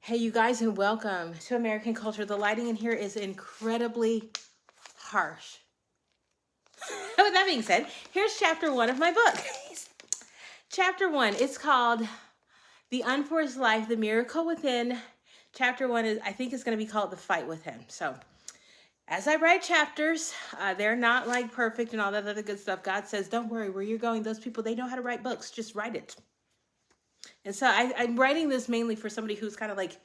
Hey, you guys, and welcome to American Culture. The lighting in here is incredibly harsh. With that being said, here's chapter 1 of my book. Chapter 1, it's called The Unforced Life, The Miracle Within. Chapter 1 is, I think, it's going to be called The Fight Within. So, as I write chapters, they're not like perfect and all that other good stuff. God says, don't worry, where you're going, those people, they know how to write books. Just write it. And so I'm writing this mainly for somebody who's kind of like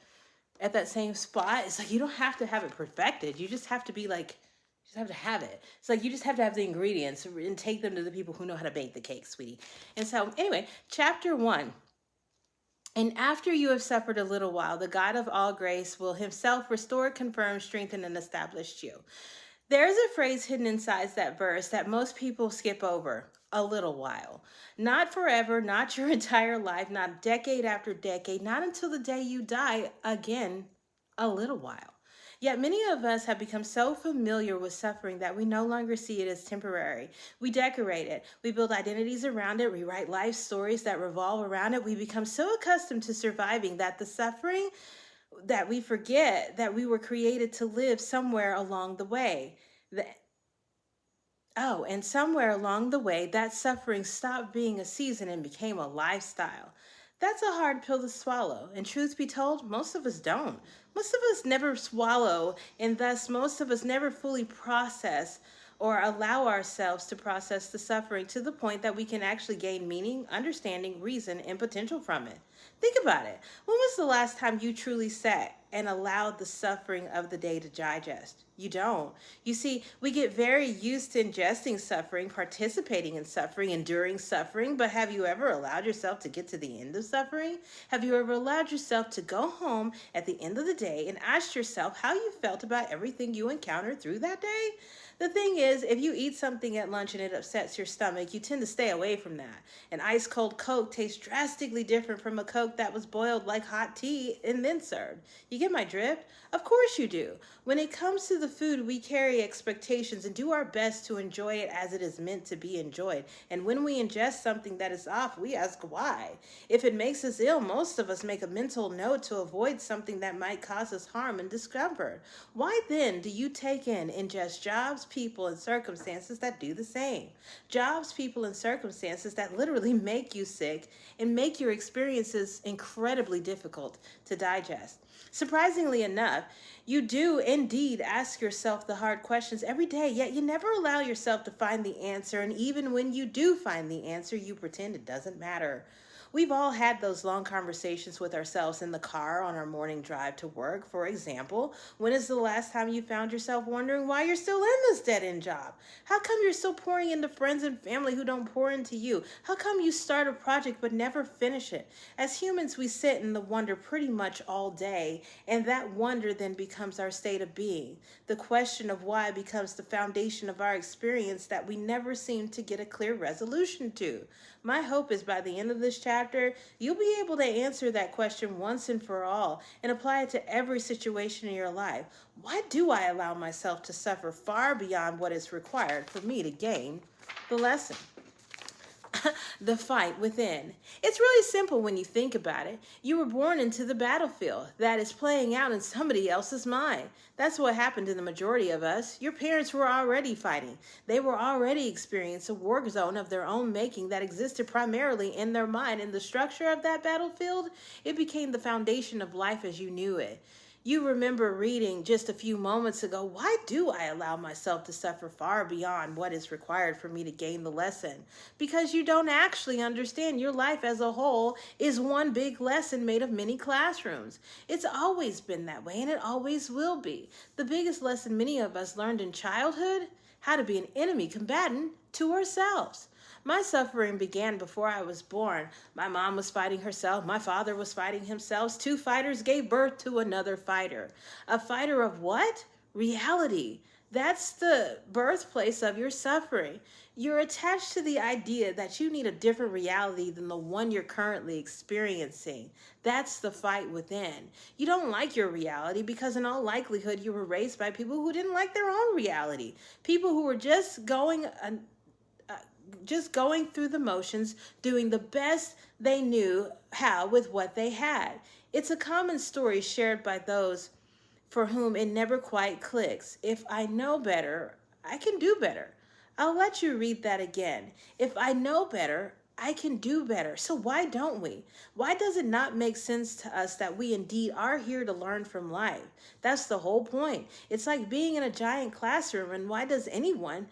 at that same spot. It's like you don't have to have it perfected. You just have to be like, you just have to have it. It's like you just have to have the ingredients and take them to the people who know how to bake the cake, sweetie. And so anyway, chapter 1. And after you have suffered a little while, the God of all grace will himself restore, confirm, strengthen, and establish you. There's a phrase hidden inside that verse that most people skip over: a little while. Not forever, not your entire life, not decade after decade, not until the day you die. Again, a little while. Yet many of us have become so familiar with suffering that we no longer see it as temporary. We decorate it. We build identities around it. We write life stories that revolve around it. We become so accustomed to surviving that the suffering that we forget that we were created to live somewhere along the way. And somewhere along the way, that suffering stopped being a season and became a lifestyle. That's a hard pill to swallow. And truth be told, most of us don't. Most of us never swallow, and thus most of us never fully process or allow ourselves to process the suffering to the point that we can actually gain meaning, understanding, reason, and potential from it. Think about it. When was the last time you truly sat and allowed the suffering of the day to digest? You don't. You see, we get very used to ingesting suffering, participating in suffering, enduring suffering, but have you ever allowed yourself to get to the end of suffering? Have you ever allowed yourself to go home at the end of the day and ask yourself how you felt about everything you encountered through that day? The thing is, if you eat something at lunch and it upsets your stomach, you tend to stay away from that. An ice cold Coke tastes drastically different from a Coke that was boiled like hot tea and then served. You get my drift? Of course you do. When it comes to the food, we carry expectations and do our best to enjoy it as it is meant to be enjoyed. And when we ingest something that is off, we ask why. If it makes us ill, most of us make a mental note to avoid something that might cause us harm and discomfort. Why then do you take in ingest jobs, people, and circumstances that do the same? Jobs, people, and circumstances that literally make you sick and make your experiences incredibly difficult to digest. Surprisingly enough, you do indeed ask yourself the hard questions every day, yet you never allow yourself to find the answer. And even when you do find the answer, you pretend it doesn't matter. We've all had those long conversations with ourselves in the car on our morning drive to work. For example, when is the last time you found yourself wondering why you're still in this dead-end job? How come you're still pouring into friends and family who don't pour into you? How come you start a project but never finish it? As humans, we sit in the wonder pretty much all day, and that wonder then becomes our state of being. The question of why becomes the foundation of our experience that we never seem to get a clear resolution to. My hope is by the end of this chapter, you'll be able to answer that question once and for all and apply it to every situation in your life. Why do I allow myself to suffer far beyond what is required for me to gain the lesson? The fight within. It's really simple when you think about it. You were born into the battlefield that is playing out in somebody else's mind. That's what happened to the majority of us. Your parents were already fighting. They were already experiencing a war zone of their own making that existed primarily in their mind. And the structure of that battlefield, it became the foundation of life as you knew it. You remember reading just a few moments ago, why do I allow myself to suffer far beyond what is required for me to gain the lesson? Because you don't actually understand your life as a whole is one big lesson made of many classrooms. It's always been that way, and it always will be. The biggest lesson many of us learned in childhood, how to be an enemy combatant to ourselves. My suffering began before I was born. My mom was fighting herself. My father was fighting himself. Two fighters gave birth to another fighter. A fighter of what? Reality. That's the birthplace of your suffering. You're attached to the idea that you need a different reality than the one you're currently experiencing. That's the fight within. You don't like your reality because in all likelihood you were raised by people who didn't like their own reality. People who were just just going through the motions, doing the best they knew how with what they had. It's a common story shared by those for whom it never quite clicks. If I know better, I can do better. I'll let you read that again. If I know better, I can do better. So why don't we? Why does it not make sense to us that we indeed are here to learn from life? That's the whole point. It's like being in a giant classroom, and why does anyone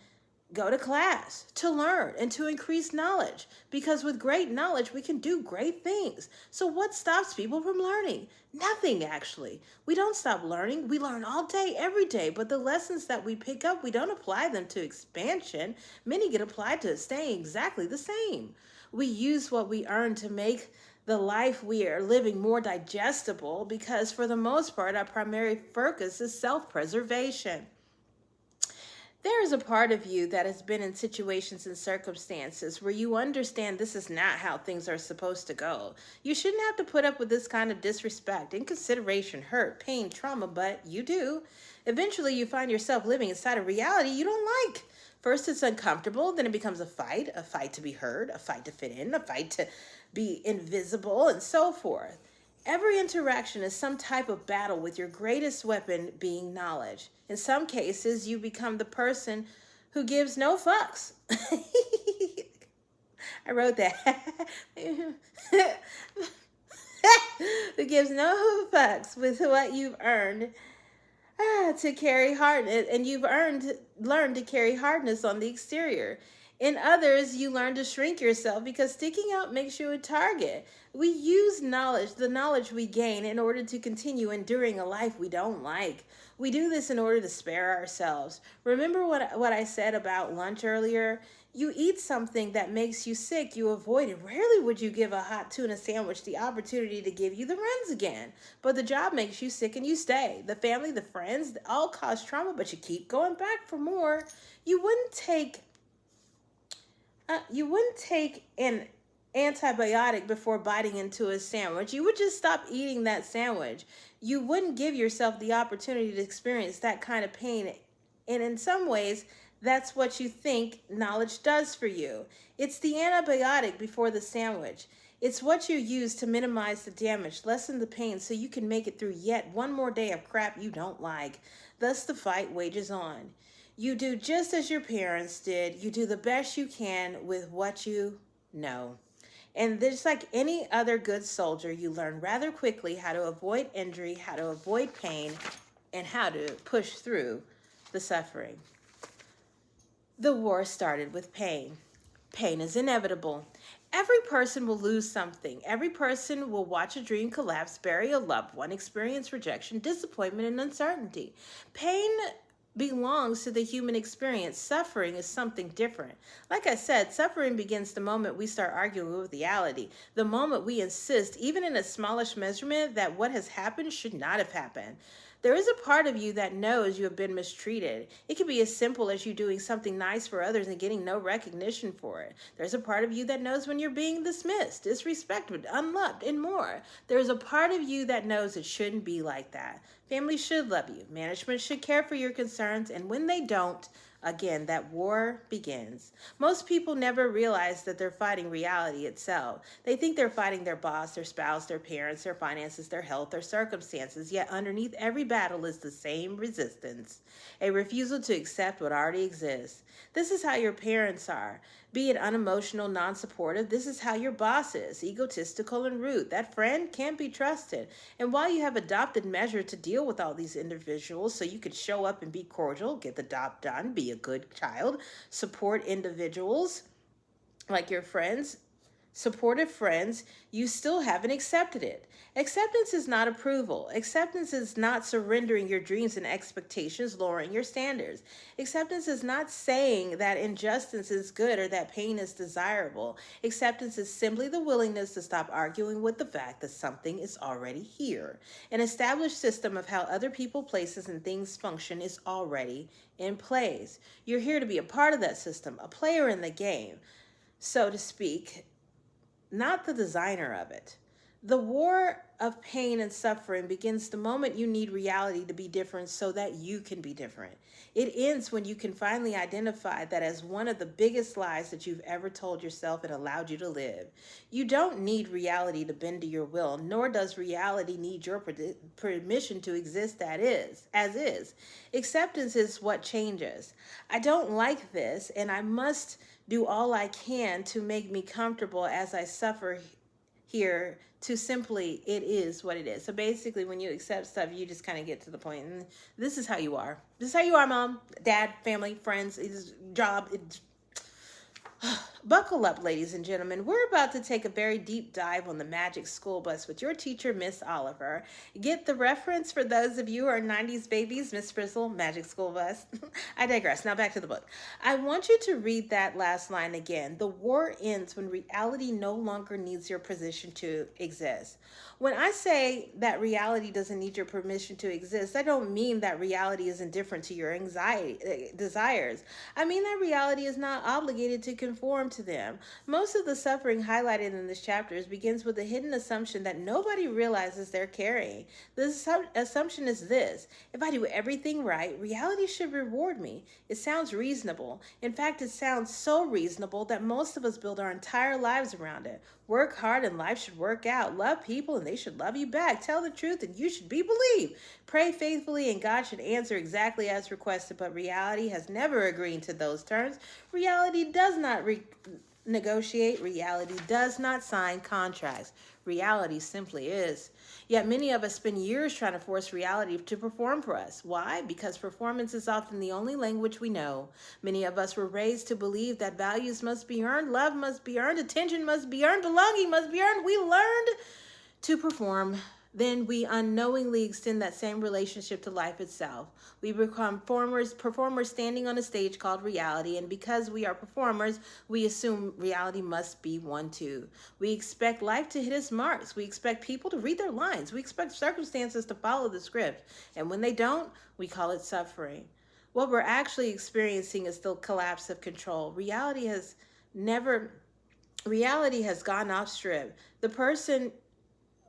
go to class to learn and to increase knowledge, because with great knowledge we can do great things. So what stops people from learning? Nothing, actually. We don't stop learning. We learn all day, every day, but the lessons that we pick up, we don't apply them to expansion. Many get applied to staying exactly the same. We use what we earn to make the life we are living more digestible, because for the most part our primary focus is self-preservation. There is a part of you that has been in situations and circumstances where you understand this is not how things are supposed to go. You shouldn't have to put up with this kind of disrespect, inconsideration, hurt, pain, trauma, but you do. Eventually, you find yourself living inside a reality you don't like. First, it's uncomfortable, then it becomes a fight to be heard, a fight to fit in, a fight to be invisible, and so forth. Every interaction is some type of battle, with your greatest weapon being knowledge. In some cases, you become the person who gives no fucks. I wrote that. Who gives no fucks with what you've earned to carry hardness, and you've learned to carry hardness on the exterior. In others, you learn to shrink yourself because sticking out makes you a target. We use knowledge, the knowledge we gain, in order to continue enduring a life we don't like. We do this in order to spare ourselves. Remember what I said about lunch earlier? You eat something that makes you sick, you avoid it. Rarely would you give a hot tuna sandwich the opportunity to give you the runs again. But the job makes you sick and you stay. The family, the friends, all cause trauma, but you keep going back for more. You wouldn't take an antibiotic before biting into a sandwich. You would just stop eating that sandwich. You wouldn't give yourself the opportunity to experience that kind of pain. And in some ways, that's what you think knowledge does for you. It's the antibiotic before the sandwich. It's what you use to minimize the damage, lessen the pain, so you can make it through yet one more day of crap you don't like. Thus, the fight wages on. You do just as your parents did. You do the best you can with what you know. And just like any other good soldier, you learn rather quickly how to avoid injury, how to avoid pain, and how to push through the suffering. The war started with pain. Pain is inevitable. Every person will lose something. Every person will watch a dream collapse, bury a loved one, experience rejection, disappointment, and uncertainty. Pain belongs to the human experience. Suffering is something different. Like I said, suffering begins the moment we start arguing with reality, the moment we insist, even in a smallish measurement, that what has happened should not have happened. There is a part of you that knows you have been mistreated. It can be as simple as you doing something nice for others and getting no recognition for it. There's a part of you that knows when you're being dismissed, disrespected, unloved, and more. There's a part of you that knows it shouldn't be like that. Family should love you. Management should care for your concerns. And when they don't, again, that war begins. Most people never realize that they're fighting reality itself. They think they're fighting their boss, their spouse, their parents, their finances, their health, their circumstances. Yet underneath every battle is the same resistance, a refusal to accept what already exists. This is how your parents are. Be it unemotional, non-supportive, this is how your boss is, egotistical and rude. That friend can't be trusted. And while you have adopted measures to deal with all these individuals so you could show up and be cordial, get the job done, be a good child, support individuals like your friends, supportive friends, you still haven't accepted it. Acceptance is not approval. Acceptance is not surrendering your dreams and expectations, lowering your standards. Acceptance is not saying that injustice is good or that pain is desirable. Acceptance is simply the willingness to stop arguing with the fact that something is already here. An established system of how other people, places, and things function is already in place. You're here to be a part of that system, a player in the game, so to speak, not the designer of it. The war of pain and suffering begins the moment you need reality to be different so that you can be different. It ends when you can finally identify that as one of the biggest lies that you've ever told yourself and allowed you to live. You don't need reality to bend to your will, nor does reality need your permission to exist that is, as is. Acceptance is what changes. I don't like this, and I must do all I can to make me comfortable as I suffer here to simply it is what it is. So basically when you accept stuff, you just kind of get to the point and this is how you are. This is how you are, mom, dad, family, friends, it's job, it's Buckle up, ladies and gentlemen. We're about to take a very deep dive on the Magic School Bus with your teacher, Miss Oliver. Get the reference for those of you who are 90s babies, Miss Frizzle, Magic School Bus. I digress. Now back to the book. I want you to read that last line again. The war ends when reality no longer needs your permission to exist. When I say that reality doesn't need your permission to exist, I don't mean that reality is indifferent to your desires. I mean that reality is not obligated to conform to them. Most of the suffering highlighted in this chapter begins with a hidden assumption that nobody realizes they're carrying. This assumption is this: if I do everything right, reality should reward me. It sounds reasonable. In fact, it sounds so reasonable that most of us build our entire lives around it. Work hard and life should work out. Love people and they should love you back. Tell the truth and you should be believed. Pray faithfully and God should answer exactly as requested, but reality has never agreed to those terms. Reality does not negotiate. Reality does not sign contracts. Reality simply is. Yet many of us spend years trying to force reality to perform for us. Why? Because performance is often the only language we know. Many of us were raised to believe that values must be earned, love must be earned, attention must be earned, belonging must be earned. We learned to perform, then we unknowingly extend that same relationship to life itself. We become performers standing on a stage called reality, and because we are performers, we assume reality must be one too. We expect life to hit its marks. We expect people to read their lines. We expect circumstances to follow the script, and when they don't, we call it suffering. What we're actually experiencing is the collapse of control. Never, reality has gone off strip. The person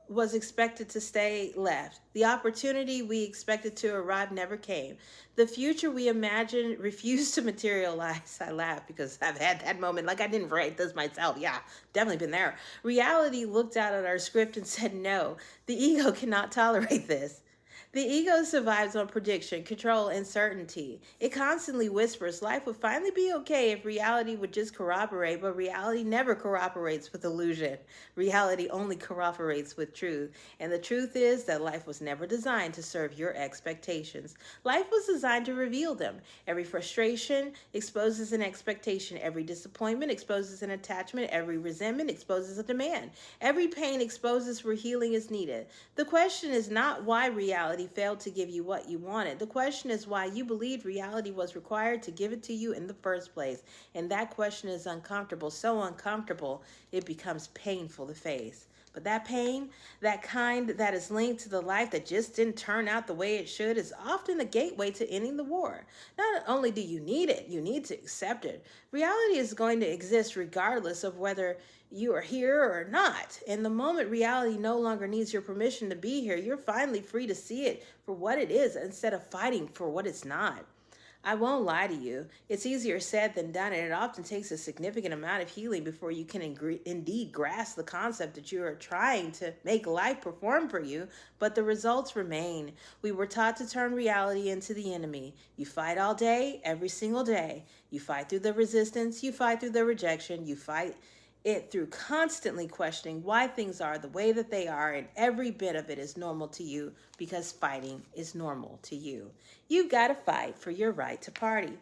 was expected to stay left. The opportunity we expected to arrive never came. The future we imagined refused to materialize. I laugh because I've had that moment. Like I didn't write this myself. Yeah, definitely been there. Reality looked out at our script and said, no, the ego cannot tolerate this. The ego survives on prediction, control, and certainty. It constantly whispers life would finally be okay if reality would just corroborate, but reality never corroborates with illusion. Reality only corroborates with truth. And the truth is that life was never designed to serve your expectations. Life was designed to reveal them. Every frustration exposes an expectation. Every disappointment exposes an attachment. Every resentment exposes a demand. Every pain exposes where healing is needed. The question is not why reality failed to give you what you wanted. The question is why you believed reality was required to give it to you in the first place. And that question is uncomfortable, so uncomfortable it becomes painful to face. But that pain, that kind that is linked to the life that just didn't turn out the way it should, is often the gateway to ending the war. Not only do you need it, you need to accept it. Reality is going to exist regardless of whether you are here or not. And the moment reality no longer needs your permission to be here, you're finally free to see it for what it is instead of fighting for what it's not. I won't lie to you. It's easier said than done, and it often takes a significant amount of healing before you can indeed grasp the concept that you are trying to make life perform for you, but the results remain. We were taught to turn reality into the enemy. You fight all day, every single day. You fight through the resistance, you fight through the rejection, you fight it through constantly questioning why things are the way that they are, and every bit of it is normal to you because fighting is normal to you. You've got to fight for your right to party.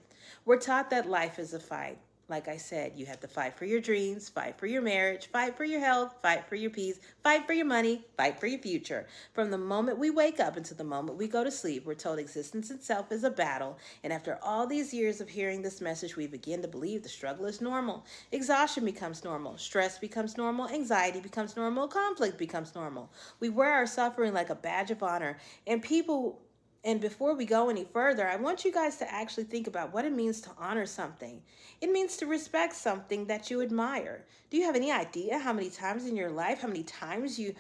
We're taught that life is a fight. Like I said, you have to fight for your dreams, fight for your marriage, fight for your health, fight for your peace, fight for your money, fight for your future. From the moment we wake up until the moment we go to sleep, we're told existence itself is a battle. And after all these years of hearing this message, we begin to believe the struggle is normal. Exhaustion becomes normal. Stress becomes normal. Anxiety becomes normal. Conflict becomes normal. We wear our suffering like a badge of honor. And before we go any further, I want you guys to actually think about what it means to honor something. It means to respect something that you admire. Do you have any idea how many times in your life, how many times you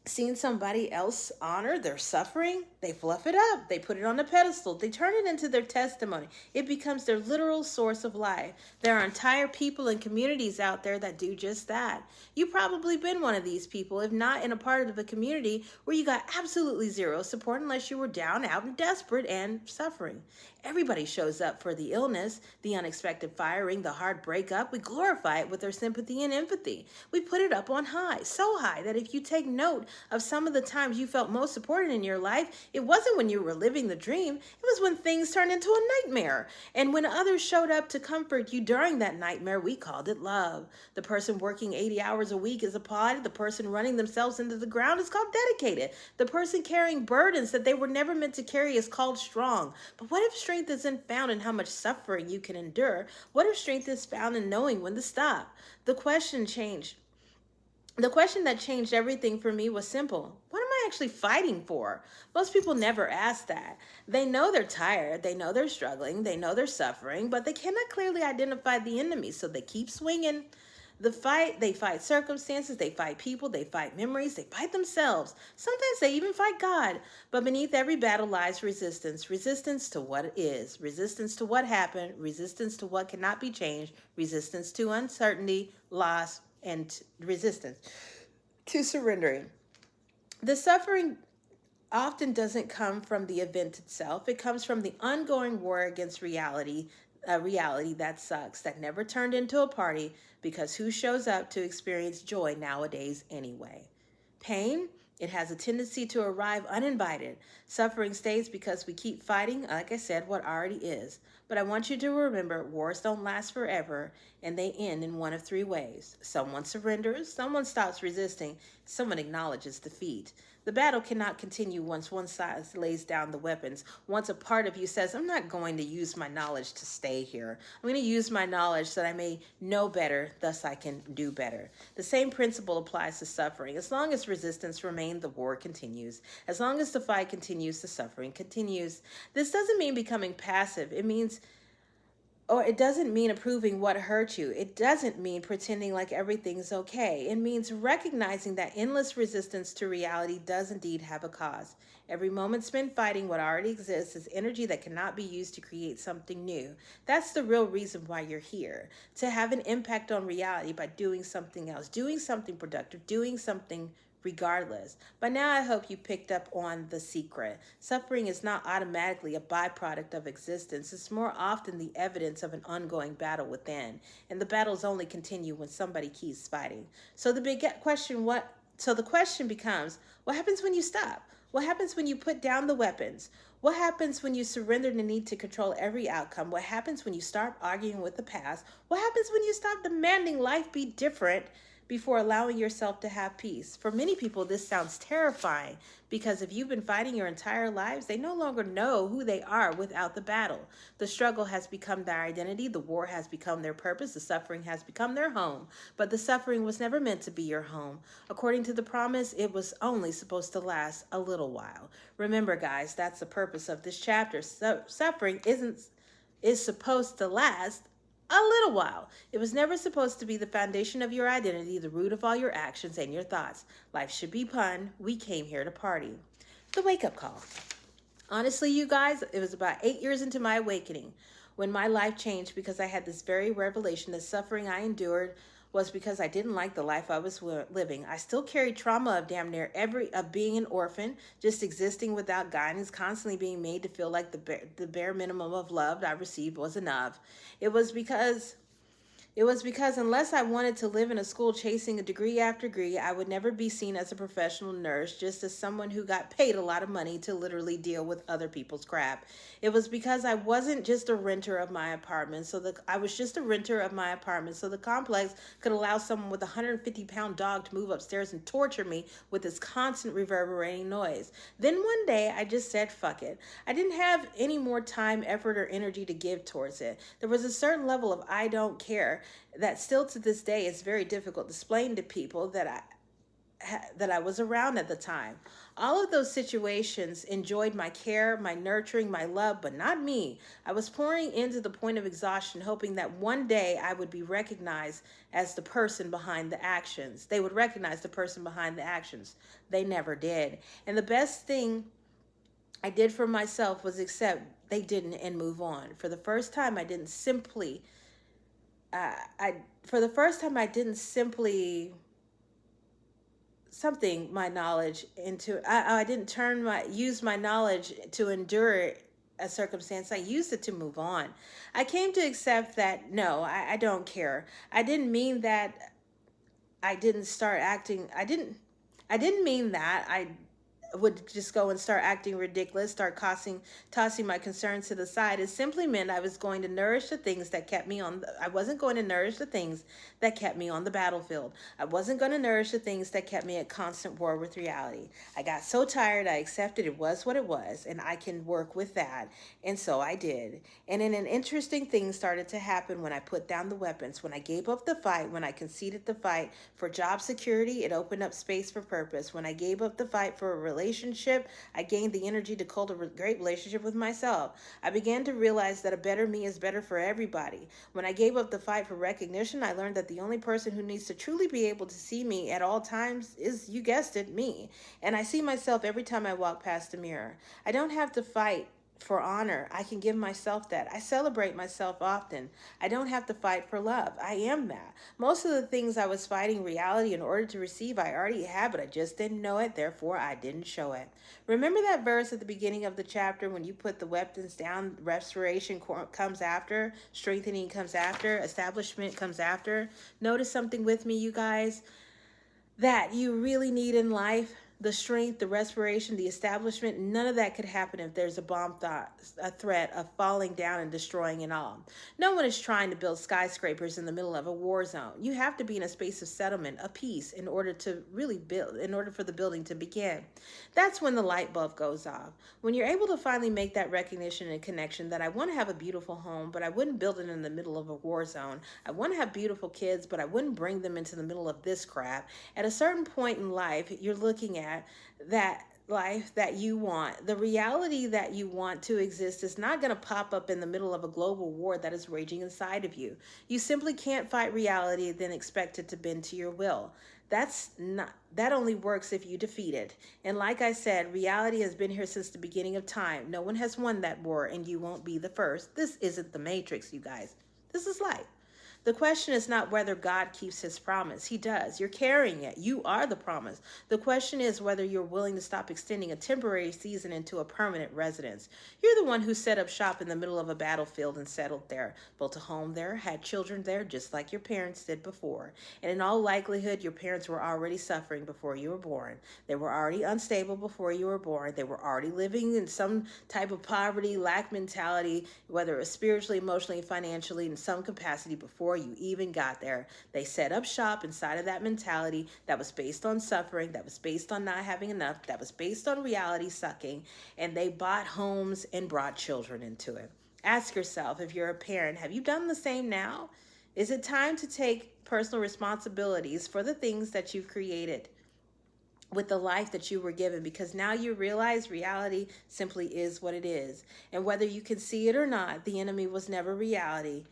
Seeing somebody else honor their suffering, they fluff it up, they put it on a pedestal, they turn it into their testimony. It becomes their literal source of life. There are entire people and communities out there that do just that. You've probably been one of these people, if not in a part of a community where you got absolutely zero support unless you were down, out, and desperate and suffering. Everybody shows up for the illness, the unexpected firing, the hard breakup. We glorify it with our sympathy and empathy. We put it up on high, so high that if you take note of some of the times you felt most supported in your life, it wasn't when you were living the dream, it was when things turned into a nightmare. And when others showed up to comfort you during that nightmare, we called it love. The person working 80 hours a week is applauded. The person running themselves into the ground is called dedicated. The person carrying burdens that they were never meant to carry is called strong. But what if strength isn't found in how much suffering you can endure? What if strength is found in knowing when to stop? The question changed. The question that changed everything for me was simple. What am I actually fighting for? Most people never ask that. They know they're tired, they know they're struggling, they know they're suffering, but they cannot clearly identify the enemy, so they keep swinging. They fight circumstances, they fight people, they fight memories, they fight themselves. Sometimes they even fight God. But beneath every battle lies resistance. Resistance to what is, resistance to what happened, resistance to what cannot be changed, resistance to uncertainty, loss, and resistance to surrendering. The suffering often doesn't come from the event itself. It comes from the ongoing war against reality, a reality that sucks, that never turned into a party, because who shows up to experience joy nowadays anyway? Pain, it has a tendency to arrive uninvited. Suffering stays because we keep fighting, like I said, what already is. But I want you to remember, wars don't last forever, and they end in one of three ways. Someone surrenders, someone stops resisting, someone acknowledges defeat. The battle cannot continue once one side lays down the weapons. Once a part of you says, I'm not going to use my knowledge to stay here. I'm going to use my knowledge so that I may know better, thus I can do better. The same principle applies to suffering. As long as resistance remains, the war continues. As long as the fight continues, the suffering continues. This doesn't mean becoming passive. It doesn't mean approving what hurt you. It doesn't mean pretending like everything's okay. It means recognizing that endless resistance to reality does indeed have a cause. Every moment spent fighting what already exists is energy that cannot be used to create something new. That's the real reason why you're here. To have an impact on reality by doing something else, doing something productive, doing something regardless. By now, I hope you picked up on the secret. Suffering is not automatically a byproduct of existence. It's more often the evidence of an ongoing battle within. And the battles only continue when somebody keeps fighting. So the question becomes, what happens when you stop? What happens when you put down the weapons? What happens when you surrender the need to control every outcome? What happens when you start arguing with the past? What happens when you stop demanding life be different before allowing yourself to have peace? For many people, this sounds terrifying, because if you've been fighting your entire lives, they no longer know who they are without the battle. The struggle has become their identity, the war has become their purpose, the suffering has become their home. But the suffering was never meant to be your home. According to the promise, it was only supposed to last a little while. Remember, guys, that's the purpose of this chapter. Suffering is supposed to last a little while. It was never supposed to be the foundation of your identity, the root of all your actions and your thoughts. Life should be fun. We came here to party. The wake-up call. Honestly, you guys, it was about 8 years into my awakening when my life changed, because I had this very revelation that suffering I endured was because I didn't like the life I was living. I still carried trauma of damn near of being an orphan, just existing without guidance, constantly being made to feel like the bare minimum of love I received was enough. It was because unless I wanted to live in a school chasing a degree after degree, I would never be seen as a professional nurse, just as someone who got paid a lot of money to literally deal with other people's crap. It was because I wasn't just a renter of my apartment, I was just a renter of my apartment, so the complex could allow someone with a 150-pound dog to move upstairs and torture me with its constant reverberating noise. Then one day, I just said, fuck it. I didn't have any more time, effort, or energy to give towards it. There was a certain level of I don't care that still to this day is very difficult to explain to people that I was around at the time. All of those situations enjoyed my care, my nurturing, my love, but not me. I was pouring into the point of exhaustion, hoping that one day I would be recognized as the person behind the actions. They would recognize the person behind the actions. They never did. And the best thing I did for myself was accept they didn't and move on. For the first time, I didn't simply, I for the first time I didn't simply something my knowledge into. I didn't use my knowledge to endure a circumstance. I used it to move on. I came to accept that no, I don't care. I didn't mean that I didn't start acting. I didn't mean that I would just go and start acting ridiculous, start tossing my concerns to the side. It simply meant I was going to nourish the things that kept me I wasn't going to nourish the things that kept me on the battlefield. I wasn't going to nourish the things that kept me at constant war with reality. I got so tired, I accepted it was what it was, and I can work with that. And so I did. And then an interesting thing started to happen when I put down the weapons, when I gave up the fight, when I conceded the fight for job security, it opened up space for purpose. When I gave up the fight for a relationship, I gained the energy to cultivate a great relationship with myself. I began to realize that a better me is better for everybody. When I gave up the fight for recognition, I learned that the only person who needs to truly be able to see me at all times is, you guessed it, me. And I see myself every time I walk past a mirror. I don't have to fight for honor. I can give myself that. I celebrate myself often. I don't have to fight for love. I am that. Most of the things I was fighting reality in order to receive, I already had, but I just didn't know it. Therefore, I didn't show it. Remember that verse at the beginning of the chapter when you put the weapons down, restoration comes after, strengthening comes after, establishment comes after. Notice something with me, you guys, that you really need in life. The strength, the respiration, the establishment, none of that could happen if there's a threat of falling down and destroying it all. No one is trying to build skyscrapers in the middle of a war zone. You have to be in a space of settlement, of peace, in order to really build, in order for the building to begin. That's when the light bulb goes off. When you're able to finally make that recognition and connection that I want to have a beautiful home, but I wouldn't build it in the middle of a war zone. I want to have beautiful kids, but I wouldn't bring them into the middle of this crap. At a certain point in life, you're looking at that life that you want. The reality that you want to exist is not going to pop up in the middle of a global war that is raging inside of you. You simply can't fight reality and then expect it to bend to your will. That only works if you defeat it. And like I said, reality has been here since the beginning of time. No one has won that war, and you won't be the first. This isn't the Matrix, you guys. This is life. The question is not whether God keeps his promise. He does. You're carrying it. You are the promise. The question is whether you're willing to stop extending a temporary season into a permanent residence. You're the one who set up shop in the middle of a battlefield and settled there, built a home there, had children there, just like your parents did before. And in all likelihood, your parents were already suffering before you were born. They were already unstable before you were born. They were already living in some type of poverty, lack mentality, whether it was spiritually, emotionally, financially, in some capacity before you even got there. They set up shop inside of that mentality that was based on suffering, that was based on not having enough, that was based on reality sucking, and they bought homes and brought children into it. Ask yourself, if you're a parent, have you done the same now? Is it time to take personal responsibilities for the things that you've created with the life that you were given? Because now you realize reality simply is what it is. And whether you can see it or not, the enemy was never reality.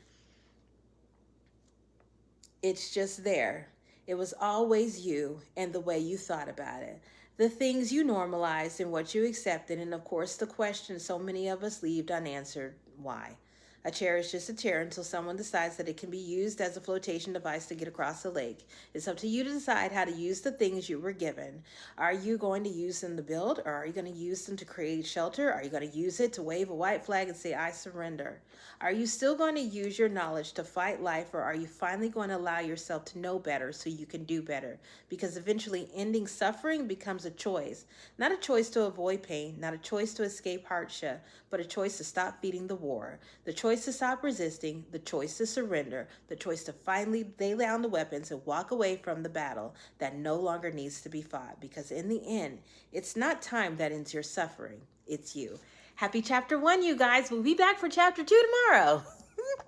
It's just there. It was always you and the way you thought about it. The things you normalized and what you accepted, and of course the question so many of us leave unanswered, why? A chair is just a chair until someone decides that it can be used as a flotation device to get across the lake. It's up to you to decide how to use the things you were given. Are you going to use them to build, or are you going to use them to create shelter? Are you going to use it to wave a white flag and say, I surrender? Are you still going to use your knowledge to fight life, or are you finally going to allow yourself to know better so you can do better? Because eventually ending suffering becomes a choice. Not a choice to avoid pain, not a choice to escape hardship, but a choice to stop feeding the war. The choice to stop resisting, the choice to surrender, the choice to finally lay down the weapons and walk away from the battle that no longer needs to be fought. Because in the end, it's not time that ends your suffering, it's you. Happy chapter 1, you guys. We'll be back for chapter 2 tomorrow.